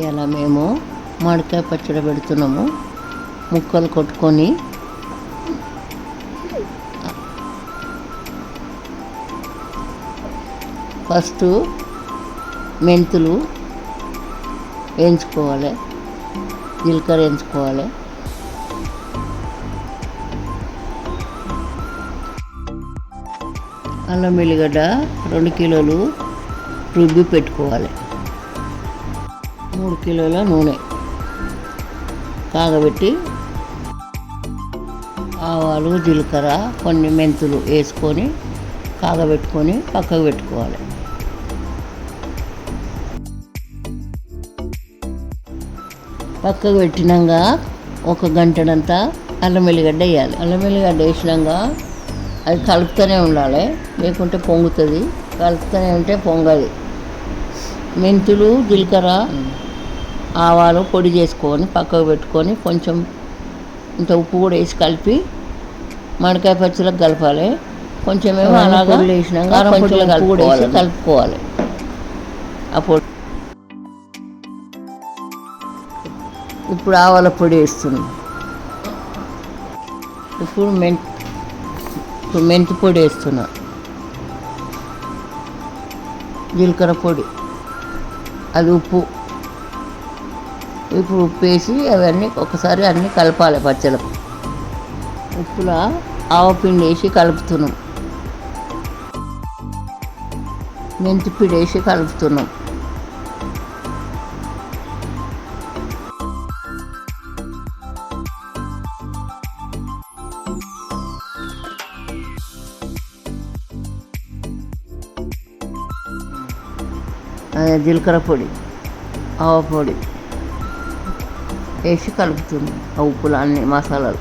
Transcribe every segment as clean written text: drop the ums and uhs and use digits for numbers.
ఇలా మేము మామిడికాయ పచ్చడి పెడుతున్నాము. ముక్కలు కొట్టుకొని ఫస్ట్ మెంతులు వేయించుకోవాలి, జీలకర్ర వేయించుకోవాలి, అల్లం వెల్లిగడ్డ 2 కిలోలు రుబ్బి పెట్టుకోవాలి. 3 కిలోల నూనె కాగబెట్టి ఆవాలు, జీలకర్ర, కొన్ని మెంతులు వేసుకొని కాగబెట్టుకొని పక్కకు పెట్టుకోవాలి. పక్కకు పెట్టినాక ఒక గంటడంతా అల్లం వెల్లిగడ్డ వేయాలి. అల్లం వెల్లిగడ్డ వేసినాక అది కలుపుతూనే ఉండాలి, లేకుంటే పొంగుతుంది. కలుపుతూనే ఉంటే పొంగది. మెంతులు, జీలకర్ర, ఆవాలు పొడి చేసుకొని పక్కకు పెట్టుకొని కొంచెం ఇంత ఉప్పు కూడా వేసి కలిపి మామిడికాయ పచ్చడికి కలపాలి. కొంచెం ఏమో అలాగా వేసినాక కారం పొడి కూడా వేసి కలుపుకోవాలి. అప్పుడు ఇప్పుడు ఆవాల పొడి వేస్తున్నాం. ఇప్పుడు మెంతి పొడి వేస్తున్నా, జీలకర్ర పొడి, అది ఉప్పు. ఇప్పుడు ఉప్పు వేసి అవన్నీ ఒకసారి అన్నీ కలపాలి. పచ్చళ్ళకు ఉప్పులా ఆవపిండి వేసి కలుపుతున్నాం, మెంతిపిండి వేసి కలుపుతున్నాం. అదే జీలకర్ర పొడి, ఆవ పొడి వేసి కలుపుతున్నాం. ఆ ఉప్పులు అన్ని మసాలాలు.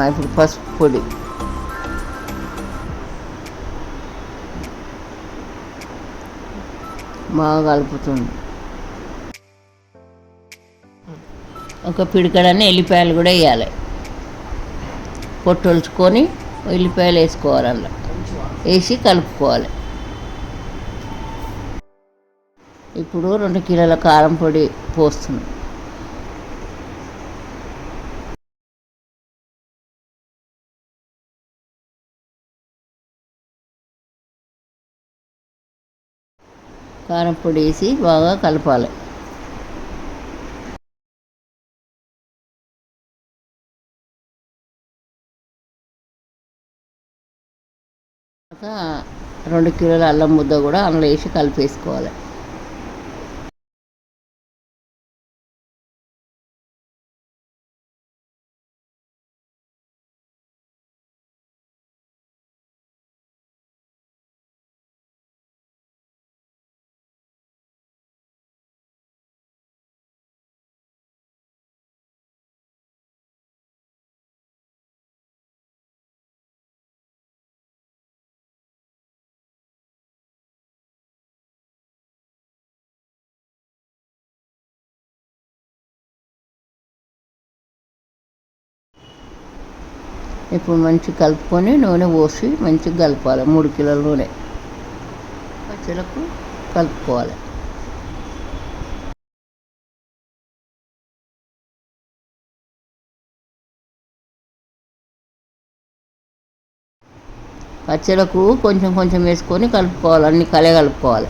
ఇప్పుడు పసుపు పొడి, బాగా కలుపుతుంది. ఒక పిడికడన్ని ఎల్లిపాయలు కూడా వేయాలి. పొట్టొలుచుకొని ఎల్లిపాయలు వేసుకోవాలి, అందులో వేసి కలుపుకోవాలి. ఇప్పుడు 2 కిలోల కారం పొడి పోస్తున్నాం. కారం పొడి వేసి బాగా కలపాలి. తర్వాత 2 కిలోల అల్లం ముద్ద కూడా అందులో వేసి కలిపేసుకోవాలి. ఇప్పుడు మంచిగా కలుపుకొని నూనె పోసి మంచిగా కలపాలి. 3 కిలోల నూనె పచ్చళ్ళకు కలుపుకోవాలి. పచ్చళ్ళకు కొంచెం కొంచెం వేసుకొని కలుపుకోవాలి, అన్ని కలుపుకోవాలి.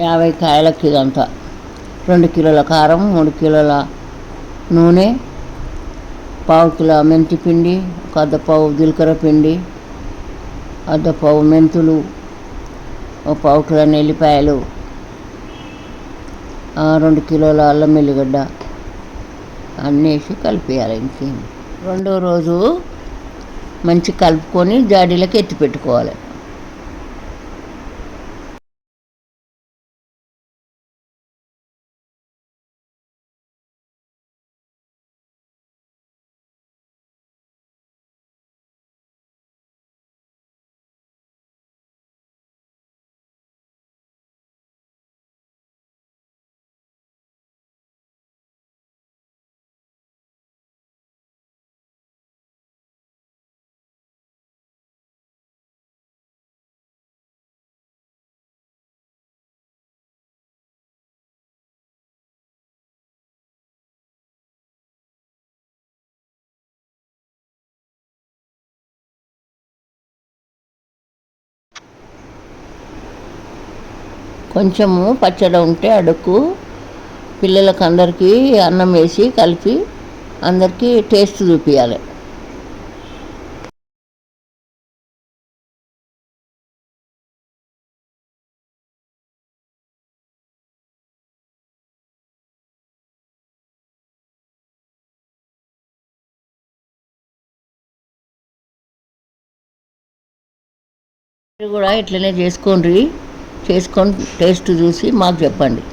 50 కాయలకి ఇదంతా 2 కిలోల కారం, 3 కిలోల నూనె, పావు కిలో మెంతి పిండి, ఒక అర్ధపావు జీలకర్ర పిండి, అర్ధపావు మెంతులు, ఒక పావు కిలో ఎల్లిపాయలు, 2 కిలోల అల్లం వెల్లిగడ్డ అన్నీ వేసి కలిపేయాలి. ఇంకేం రెండో రోజు మంచి కలుపుకొని జాడీలకు ఎత్తి పెట్టుకోవాలి. కొంచెము పచ్చడి ఉంటే అడుక్కు పిల్లలకు అందరికీ అన్నం వేసి కలిపి అందరికీ టేస్ట్ చూపించాలి. మీరు కూడా ఇట్లనే చేసుకొని టేస్ట్ చూసి మాకు చెప్పండి.